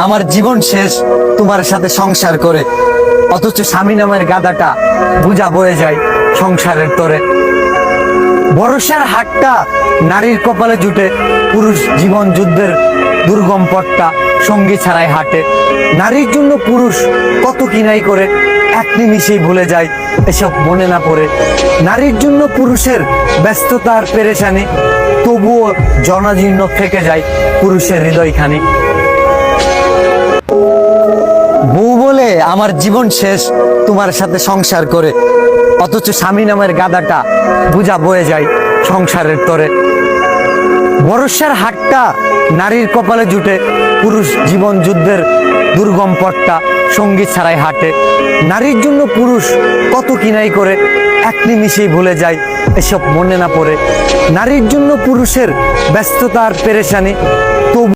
আমার জীবন শেষ তোমার সাথে সংসার করে, অথচ স্বামী নামের গাধাটা বোঝা বয়ে যায় সংসারের তরে। ভরসার হাটটা নারীর কপালে জুটে, পুরুষ জীবন যুদ্ধের দুর্গম পথটা সঙ্গী ছাড়াই হাঁটে। নারীর জন্য পুরুষ কত কিনাই করে, এক নিমিষেই ভুলে যায় এসব মনে না পড়ে। নারীর জন্য পুরুষের ব্যস্ততার পেরেশানি, তবুও জনজীর্ণ থেকে যায় পুরুষের হৃদয়খানি। বউ বলে আমার জীবন শেষ তোমার সাথে সংসার করে, অথচ স্বামী নামের গাধাটা বোঝা বয়ে যায় সংসারের তরে। ভরসার হাটটা নারীর কপালে জুটে, পুরুষ জীবন যুদ্ধের দুর্গম পথটা সঙ্গী ছাড়াই হাঁটে। নারীর জন্য পুরুষ কত কিনাই করে, এক নিমিষেই ভুলে যায় এসব মনে না পড়ে। নারীর জন্য পুরুষের ব্যস্ততার পেরেশানি,